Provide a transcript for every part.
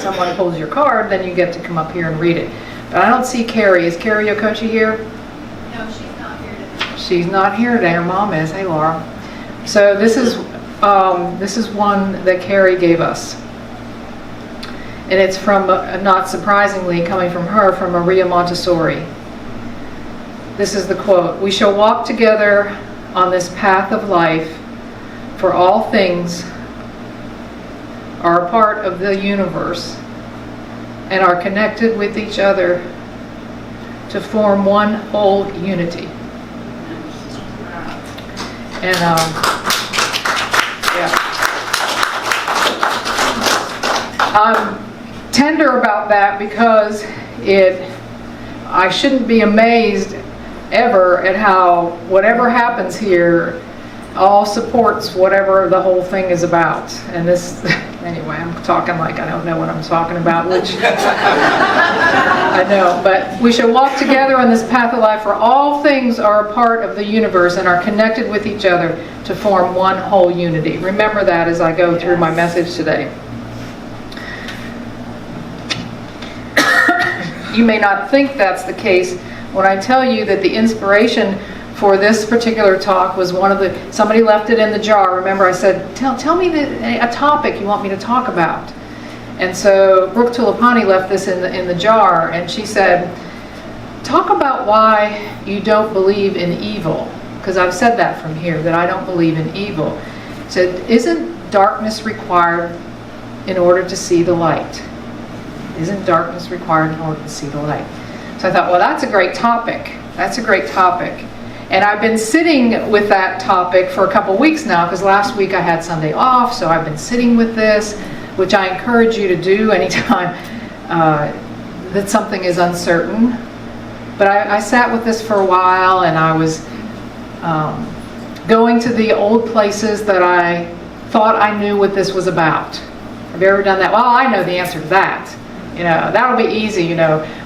someone pulls your card, then you get to come up here and read it. But I don't see Carrie. Is Carrie Okochi here? No, she's not here today. She's not here today. Her mom is. Hey, Laura. So this is one that Carrie gave us. And it's from, not surprisingly, coming from her, from Maria Montessori. This is the quote: "We shall walk together on this path of life, for all things are a part of the universe and are connected with each other to form one whole unity." And yeah, I'm tender about that because I shouldn't be amazed ever at how whatever happens here all supports whatever the whole thing is about. And this, anyway, I'm talking like I don't know what I'm talking about, which I know. But we shall walk together on this path of life, for all things are a part of the universe and are connected with each other to form one whole unity. Remember that as I go through my message today. You may not think that's the case when I tell you that the inspiration for this particular talk was somebody left it in the jar. Remember I said, tell me a topic you want me to talk about. And so Brooke Tulipani left this in the jar, and she said, talk about why you don't believe in evil. Because I've said that from here, that I don't believe in evil. She said, isn't darkness required in order to see the light? Isn't darkness required in order to see the light? So I thought, well, that's a great topic. That's a great topic. And I've been sitting with that topic for a couple weeks now, because last week I had Sunday off, so I've been sitting with this, which I encourage you to do anytime that something is uncertain. But I sat with this for a while, and I was going to the old places that I thought I knew what this was about. Have you ever done that? Well, I know the answer to that. That'll be easy,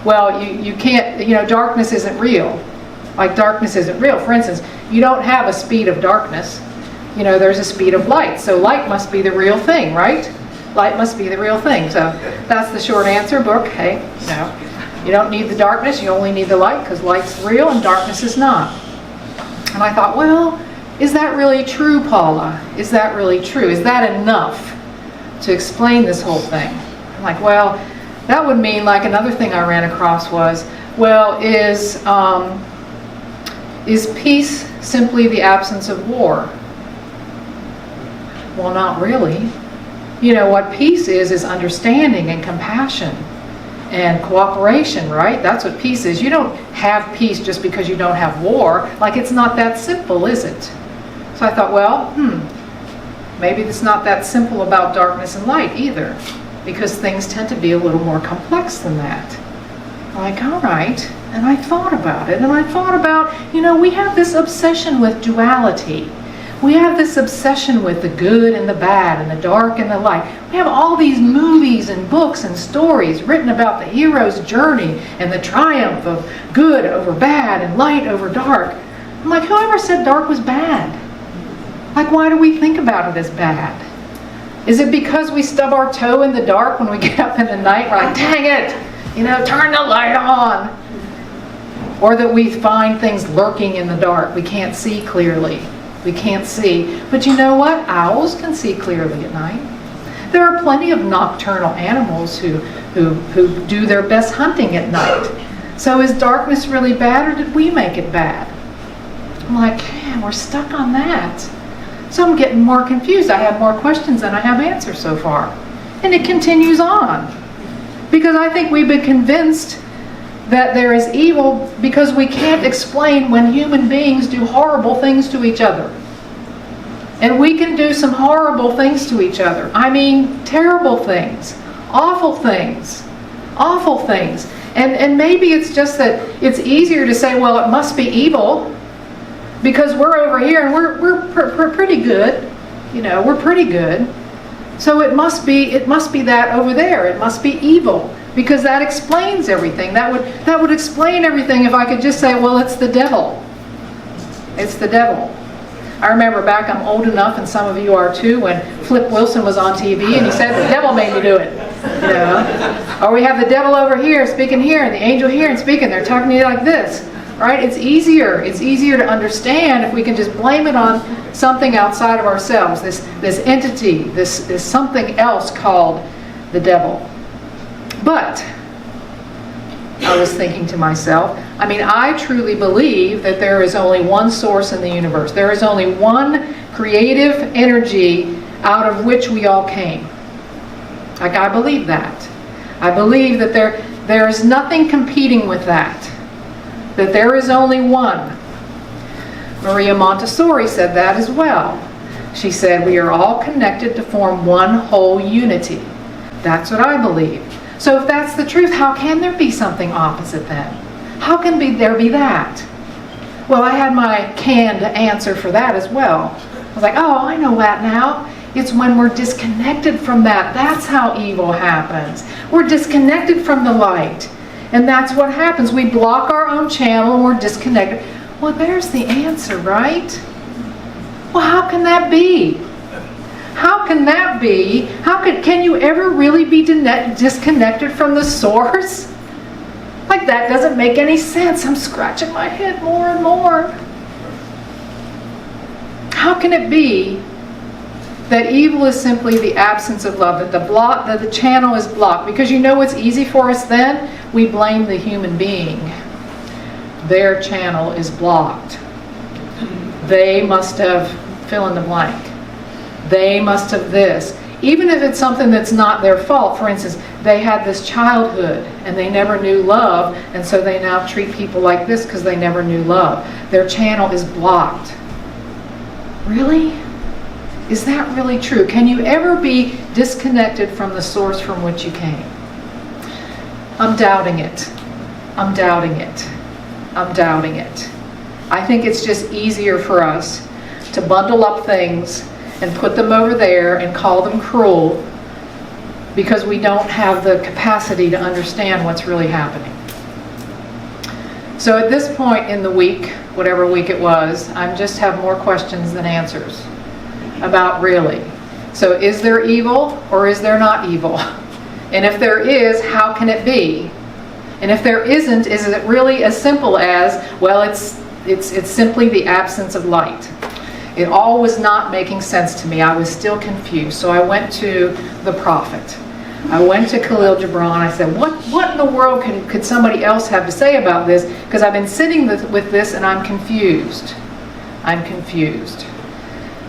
Well, you can't, darkness isn't real. Like darkness isn't real. For instance, you don't have a speed of darkness. There's a speed of light. So light must be the real thing, right? Light must be the real thing. So that's the short answer, Brooke. Hey, you don't need the darkness. You only need the light, because light's real and darkness is not. And I thought, well, is that really true, Paula? Is that really true? Is that enough to explain this whole thing? I'm like, well, that would mean, like, another thing I ran across was, well, is peace simply the absence of war? Well, not really. What peace is understanding and compassion and cooperation, right? That's what peace is. You don't have peace just because you don't have war. Like, it's not that simple, is it? So I thought, well, maybe it's not that simple about darkness and light either, because things tend to be a little more complex than that. Like, all right. And I thought about it, and I thought about, we have this obsession with duality. We have this obsession with the good and the bad, and the dark and the light. We have all these movies and books and stories written about the hero's journey and the triumph of good over bad and light over dark. I'm like, whoever said dark was bad? Like, why do we think about it as bad? Is it because we stub our toe in the dark when we get up in the night? We're like, dang it, turn the light on. Or that we find things lurking in the dark. We can't see clearly. We can't see. But you know what? Owls can see clearly at night. There are plenty of nocturnal animals who do their best hunting at night. So is darkness really bad, or did we make it bad? I'm like, man, we're stuck on that. So I'm getting more confused. I have more questions than I have answers so far. And it continues on. Because I think we've been convinced that there is evil because we can't explain when human beings do horrible things to each other. And we can do some horrible things to each other. I mean, terrible things, awful things, awful things. And maybe it's just that it's easier to say, well, it must be evil because we're over here and we're pretty good. We're pretty good. So it must be that over there. It must be evil. Because that explains everything. That would explain everything if I could just say, well, it's the devil. It's the devil. I remember back, I'm old enough, and some of you are too, when Flip Wilson was on TV and he said, the devil made me do it. You know? Or we have the devil over here speaking here, and the angel here and speaking. They're talking to you like this. Right? It's easier. It's easier to understand if we can just blame it on something outside of ourselves. This entity, this something else called the devil. But I was thinking to myself, I mean, I truly believe that there is only one source in the universe. There is only one creative energy out of which we all came. Like, I believe that. I believe that there is nothing competing with that. That there is only one. Maria Montessori said that as well. She said, we are all connected to form one whole unity. That's what I believe. So if that's the truth, how can there be something opposite then? How can there be that? Well, I had my canned answer for that as well. I was like, oh, I know that now. It's when we're disconnected from that. That's how evil happens. We're disconnected from the light. And that's what happens. We block our own channel and we're disconnected. Well, there's the answer, right? Well, how can that be? How can that be? Can you ever really be disconnected from the source? Like, that doesn't make any sense. I'm scratching my head more and more. How can it be that evil is simply the absence of love, that the channel is blocked? Because you know what's easy for us then? We blame the human being. Their channel is blocked. They must have fill in the blank. They must have this. Even if it's something that's not their fault. For instance, they had this childhood and they never knew love, and so they now treat people like this because they never knew love. Their channel is blocked. Really? Is that really true? Can you ever be disconnected from the source from which you came? I'm doubting it. I'm doubting it. I'm doubting it. I think it's just easier for us to bundle up things and put them over there and call them cruel because we don't have the capacity to understand what's really happening. So at this point in the week, whatever week it was, I just have more questions than answers about really. So is there evil or is there not evil? And if there is, how can it be? And if there isn't, is it really as simple as, well, it's simply the absence of light? It all was not making sense to me. I was still confused. So I went to the prophet. I went to Khalil Gibran. I said, what in the world could somebody else have to say about this? Because I've been sitting with this and I'm confused. I'm confused.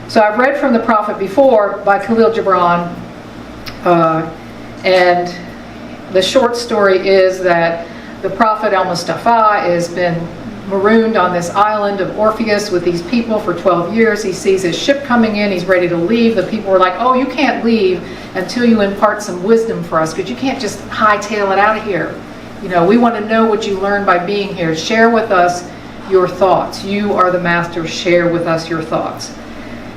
So I've read from the prophet before by Khalil Gibran. And the short story is that the prophet al-Mustafa has been marooned on this island of Orpheus with these people for 12 years. He sees his ship coming in. He's ready to leave. The people are like, oh, you can't leave until you impart some wisdom for us, because you can't just hightail it out of here. You know, we want to know what you learned by being here. Share with us your thoughts. You are the master. Share with us your thoughts.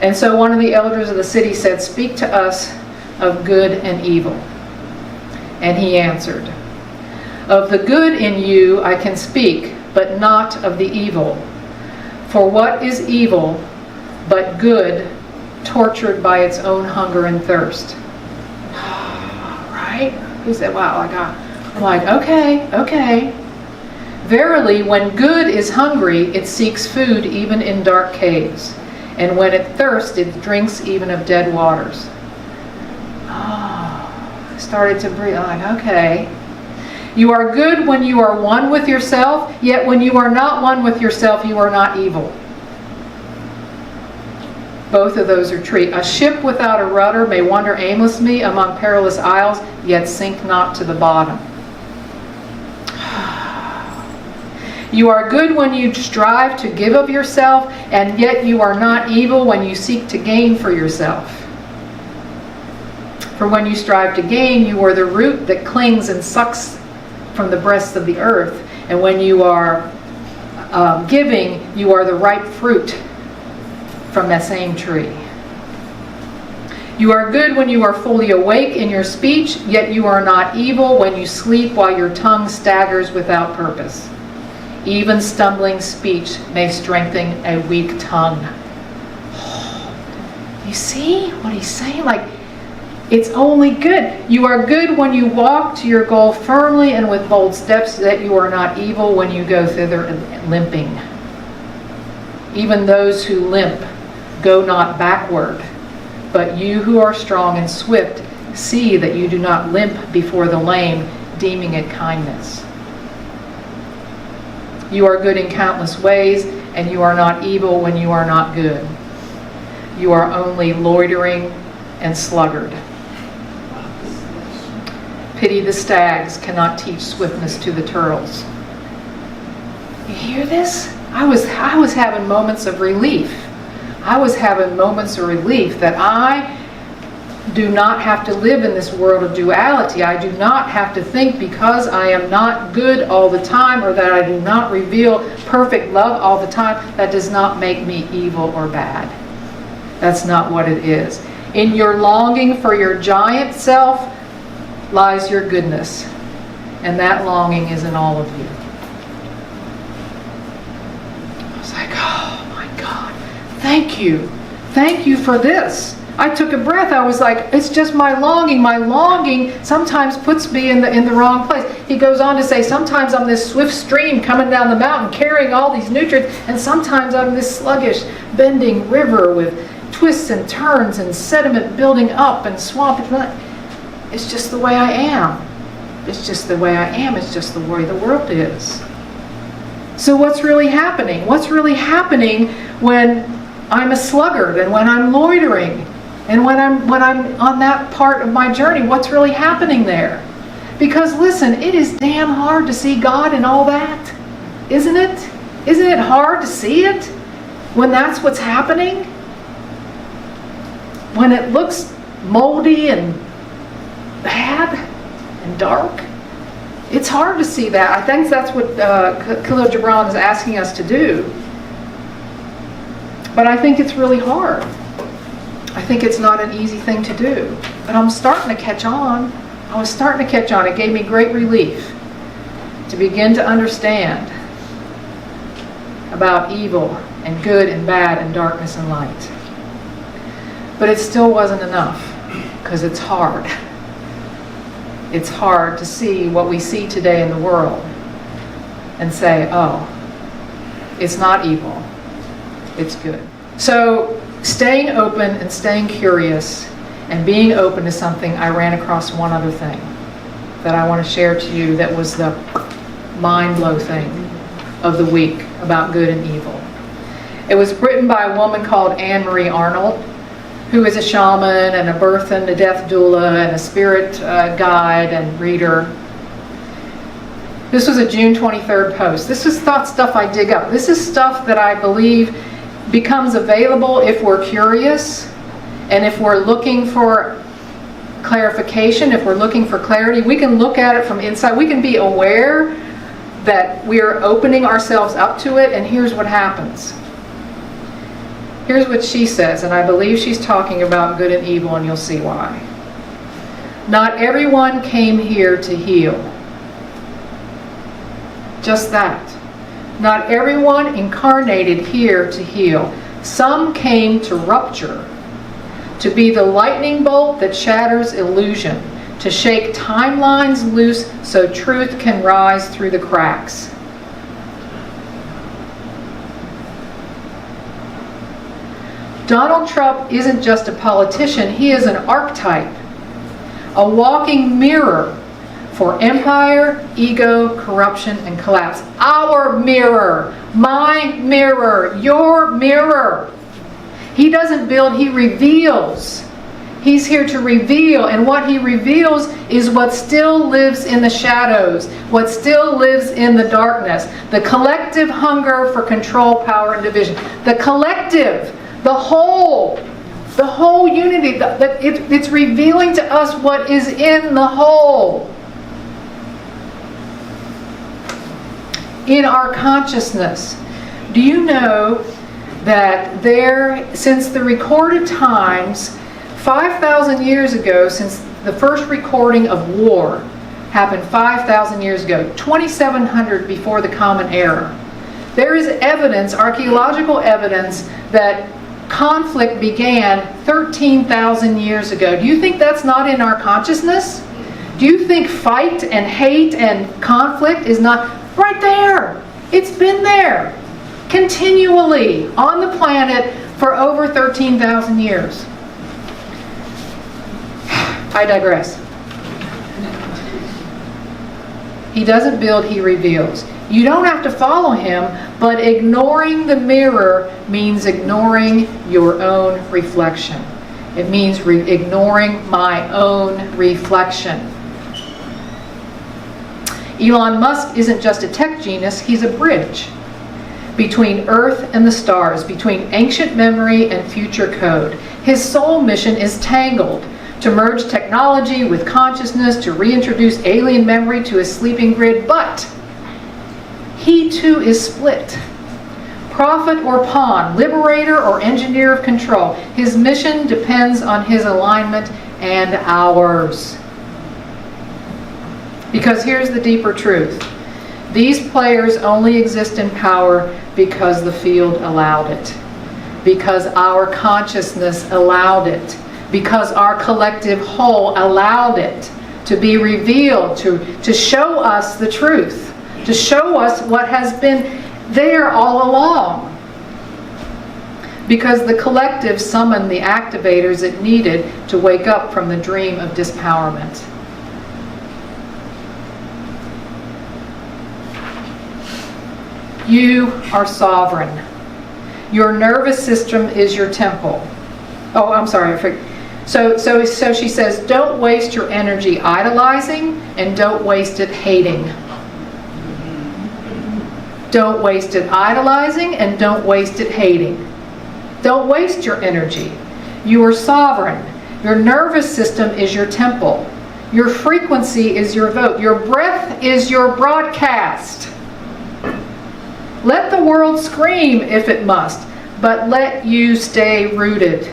And so one of the elders of the city said, speak to us of good and evil. And he answered, of the good in you I can speak, but not of the evil. For what is evil but good, tortured by its own hunger and thirst? Right? He said, wow, I'm like, okay. Verily, when good is hungry, it seeks food even in dark caves. And when it thirsts, it drinks even of dead waters. I started to breathe. I'm like, okay. You are good when you are one with yourself, yet when you are not one with yourself, you are not evil. Both of those are true. A ship without a rudder may wander aimlessly among perilous isles, yet sink not to the bottom. You are good when you strive to give of yourself, and yet you are not evil when you seek to gain for yourself. For when you strive to gain, you are the root that clings and sucks from the breasts of the earth. And when you are giving, you are the ripe fruit from that same tree. You are good when you are fully awake in your speech, yet you are not evil when you sleep while your tongue staggers without purpose. Even stumbling speech may strengthen a weak tongue. You see what he's saying? Like, It's only good. You are good when you walk to your goal firmly and with bold steps, that you are not evil when you go thither limping. Even those who limp go not backward, but you who are strong and swift, see that you do not limp before the lame, deeming it kindness. You are good in countless ways, and you are not evil when you are not good. You are only loitering and sluggard. Pity the stags cannot teach swiftness to the turtles. You hear this? I was having moments of relief. I was having moments of relief that I do not have to live in this world of duality. I do not have to think because I am not good all the time, or that I do not reveal perfect love all the time, that does not make me evil or bad. That's not what it is. In your longing for your giant self lies your goodness, and that longing is in all of you. I was like, oh my God, thank you. Thank you for this. I took a breath. I was like, it's just my longing. My longing sometimes puts me in the wrong place. He goes on to say, sometimes I'm this swift stream coming down the mountain carrying all these nutrients, and sometimes I'm this sluggish, bending river with twists and turns and sediment building up and swamp. It's just the way I am. It's just the way I am. It's just the way the world is. So what's really happening? What's really happening when I'm a sluggard and when I'm loitering and when I'm on that part of my journey? What's really happening there? Because listen, it is damn hard to see God in all that, isn't it? Isn't it hard to see it when that's what's happening? When it looks moldy and bad and dark? It's hard to see that. I think that's what Khalil Gibran is asking us to do. But I think it's really hard. I think it's not an easy thing to do. But I'm starting to catch on. I was starting to catch on. It gave me great relief to begin to understand about evil and good and bad and darkness and light. But it still wasn't enough, because it's hard. It's hard to see what we see today in the world and say, oh, it's not evil, it's good. So staying open and staying curious and being open to something, I ran across one other thing that I want to share to you that was the mind blow thing of the week about good and evil. It was written by a woman called Anne Marie Arnold, who is a shaman and a birth and a death doula and a spirit guide and reader. This was a June 23rd post. This is stuff I dig up. This is stuff that I believe becomes available if we're curious and if we're looking for clarification, if we're looking for clarity. We can look at it from inside. We can be aware that we are opening ourselves up to it, and here's what happens. Here's what she says, and I believe she's talking about good and evil, and you'll see why. Not everyone came here to heal. Just that. Not everyone incarnated here to heal. Some came to rupture, to be the lightning bolt that shatters illusion, to shake timelines loose so truth can rise through the cracks. Donald Trump isn't just a politician, he is an archetype, a walking mirror for empire, ego, corruption, and collapse. Our mirror, my mirror, your mirror. He doesn't build, he reveals. He's here to reveal, and what he reveals is what still lives in the shadows, what still lives in the darkness. The collective hunger for control, power, and division. The collective, the whole unity. It's revealing to us what is in the whole. In our consciousness. Do you know that since the recorded times, 5,000 years ago, since the first recording of war happened 5,000 years ago, 2,700 before the Common Era, there is evidence, archaeological evidence, that conflict began 13,000 years ago. Do you think that's not in our consciousness? Do you think fight and hate and conflict is not right there? It's been there continually on the planet for over 13,000 years. I digress. He doesn't build, he reveals. You don't have to follow him, but ignoring the mirror means ignoring your own reflection. It means ignoring my own reflection. Elon Musk isn't just a tech genius, he's a bridge between Earth and the stars, between ancient memory and future code. His sole mission is tangled, to merge technology with consciousness, to reintroduce alien memory to a sleeping grid, but he too is split. Prophet or pawn, liberator or engineer of control. His mission depends on his alignment and ours. Because here's the deeper truth. These players only exist in power because the field allowed it. Because our consciousness allowed it. Because our collective whole allowed it to be revealed, to show us the truth, to show us what has been there all along. Because the collective summoned the activators it needed to wake up from the dream of disempowerment. You are sovereign. Your nervous system is your temple. Oh, I'm sorry. So she says, don't waste your energy idolizing and don't waste it hating. Don't waste it idolizing and don't waste it hating. Don't waste your energy. You are sovereign. Your nervous system is your temple. Your frequency is your vote. Your breath is your broadcast. Let the world scream if it must, but let you stay rooted.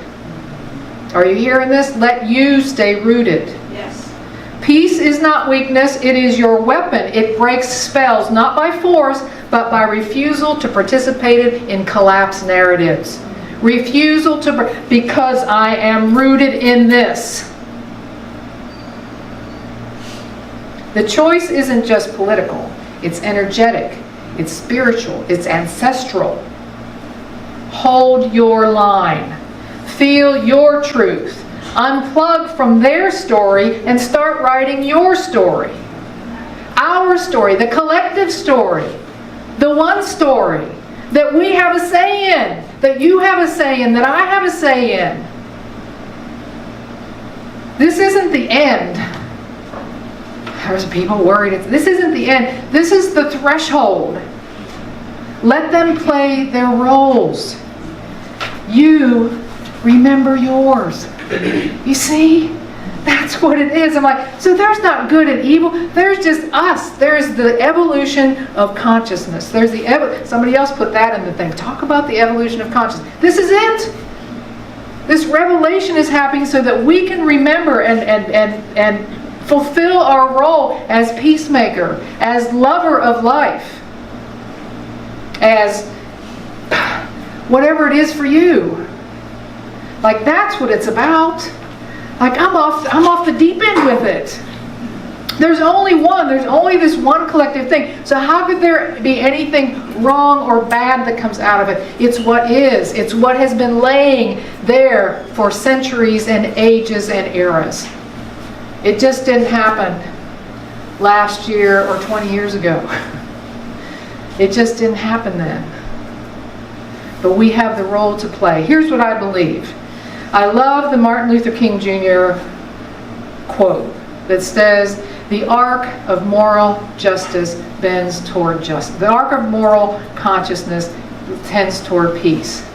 Are you hearing this? Let you stay rooted. Yes. Peace is not weakness, it is your weapon. It breaks spells, not by force, but by refusal to participate in collapse narratives. Refusal to, because I am rooted in this. The choice isn't just political, it's energetic. It's spiritual. It's ancestral. Hold your line. Feel your truth. Unplug from their story and start writing your story. Our story, the collective story. The one story that we have a say in, that you have a say in, that I have a say in. This isn't the end. There's people worried. This isn't the end. This is the threshold. Let them play their roles. You remember yours. You see? That's what it is. I'm like, so there's not good and evil. There's just us. There's the evolution of consciousness. There's the somebody else put that in the thing. Talk about the evolution of consciousness. This is it. This revelation is happening so that we can remember and fulfill our role as peacemaker, as lover of life, as whatever it is for you. Like, that's what it's about. Like, I'm off the deep end with it. There's only one. There's only this one collective thing. So how could there be anything wrong or bad that comes out of it? It's what is. It's what has been laying there for centuries and ages and eras. It just didn't happen last year or 20 years ago. It just didn't happen then. But we have the role to play. Here's what I believe. I love the Martin Luther King Jr. quote that says, the arc of moral justice bends toward justice. The arc of moral consciousness tends toward peace.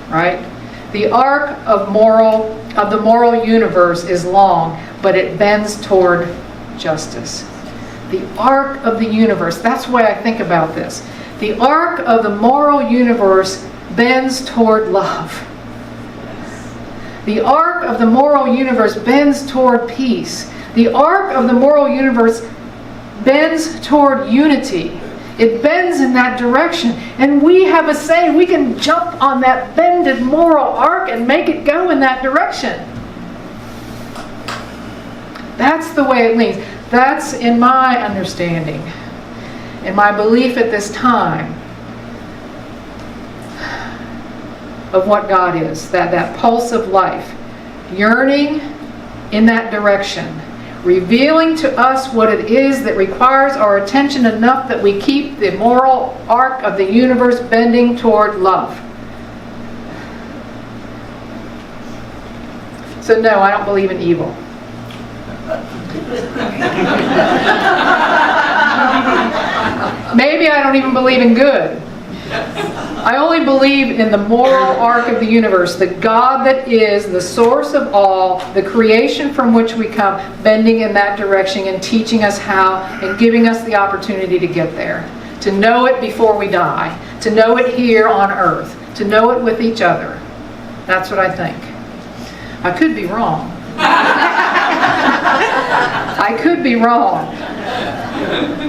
Right? The arc of the moral universe is long, but it bends toward justice. The arc of the universe, that's the way I think about this. The arc of the moral universe bends toward love. The arc of the moral universe bends toward peace. The arc of the moral universe bends toward unity. It bends in that direction. And we have a say. We can jump on that bended moral arc and make it go in that direction. That's the way it leans. That's in my understanding, in my belief at this time, of what God is. That pulse of life. Yearning in that direction. Revealing to us what it is that requires our attention enough that we keep the moral arc of the universe bending toward love. So no, I don't believe in evil. Maybe I don't even believe in good. I only believe in the moral arc of the universe, the God that is the source of all, the creation from which we come, bending in that direction and teaching us how and giving us the opportunity to get there. To know it before we die. To know it here on earth. To know it with each other. That's what I think. I could be wrong. I could be wrong.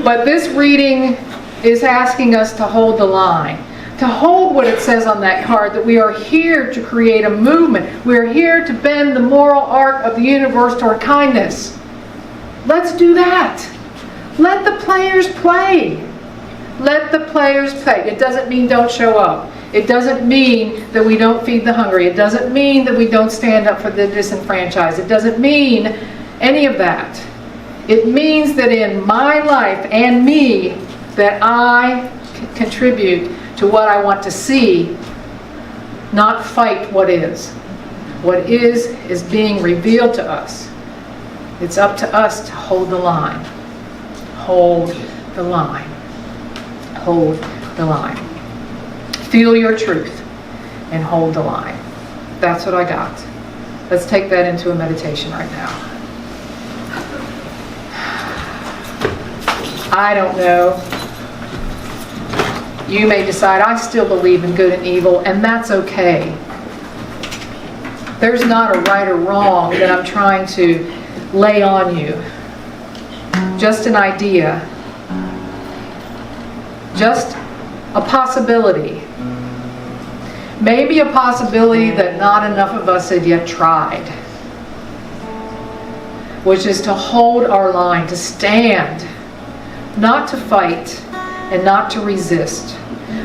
But this reading is asking us to hold the line. To hold what it says on that card, that we are here to create a movement. We are here to bend the moral arc of the universe toward kindness. Let's do that. Let the players play. Let the players play. It doesn't mean don't show up. It doesn't mean that we don't feed the hungry. It doesn't mean that we don't stand up for the disenfranchised. It doesn't mean any of that. It means that in my life and me, that I contribute to what I want to see, not fight what is. What is being revealed to us. It's up to us to hold the line. Hold the line. Hold the line. Feel your truth and hold the line. That's what I got. Let's take that into a meditation right now. I don't know. You may decide, I still believe in good and evil, and that's okay. There's not a right or wrong that I'm trying to lay on you. Just an idea. Just a possibility. Maybe a possibility that not enough of us have yet tried. Which is to hold our line, to stand. Not to fight and not to resist,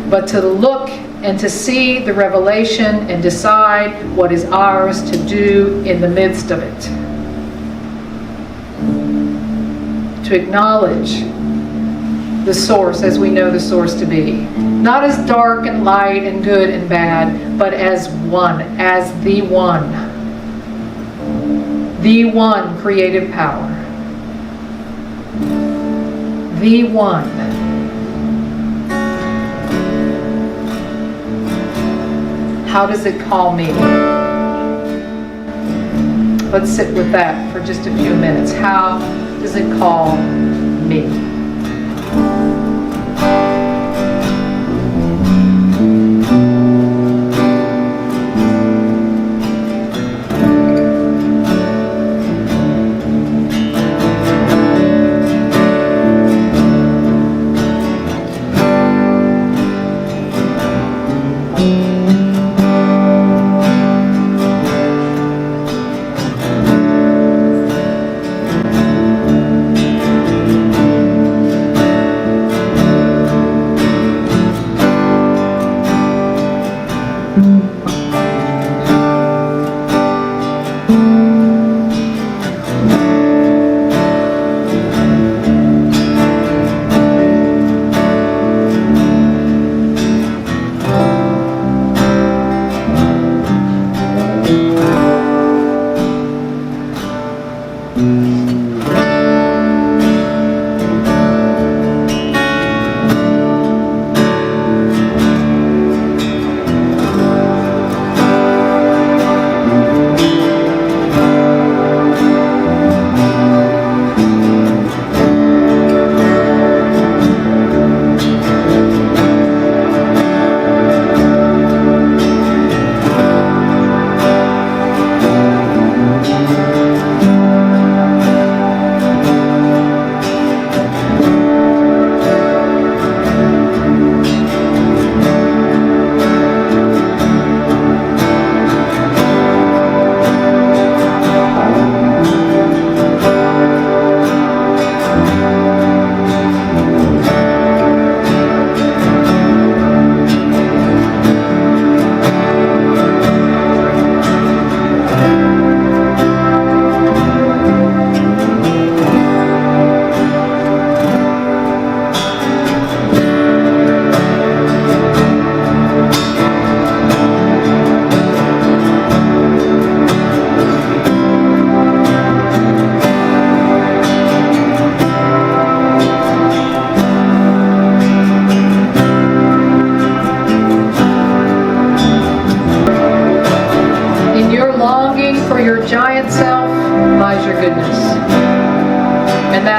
but to look and to see the revelation and decide what is ours to do in the midst of it. To acknowledge the source as we know the source to be. Not as dark and light and good and bad, but as one, as the one. The one creative power. The one. How does it call me? Let's sit with that for just a few minutes. How does it call me?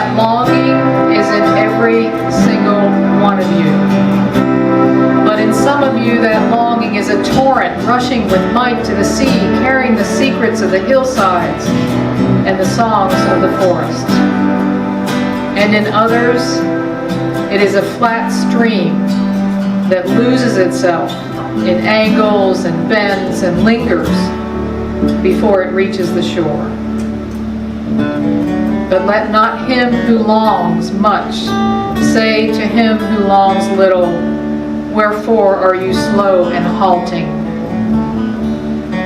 that longing is in every single one of you. But in some of you, that longing is a torrent rushing with might to the sea, carrying the secrets of the hillsides and the songs of the forest. And in others, it is a flat stream that loses itself in angles and bends and lingers before it reaches the shore. But let not him who longs much say to him who longs little, wherefore are you slow and halting?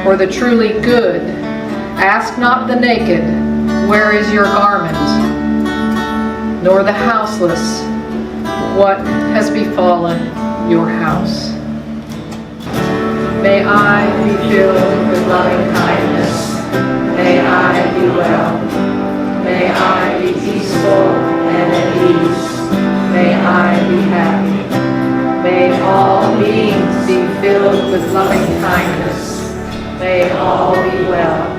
For the truly good, ask not the naked, where is your garment? Nor the houseless, what has befallen your house? May I be filled with loving kindness. May I be well. May I be peaceful and at ease. May I be happy. May all beings be filled with loving kindness. May all be well.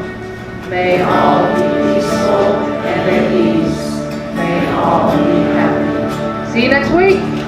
May all be peaceful and at ease. May all be happy. See you next week.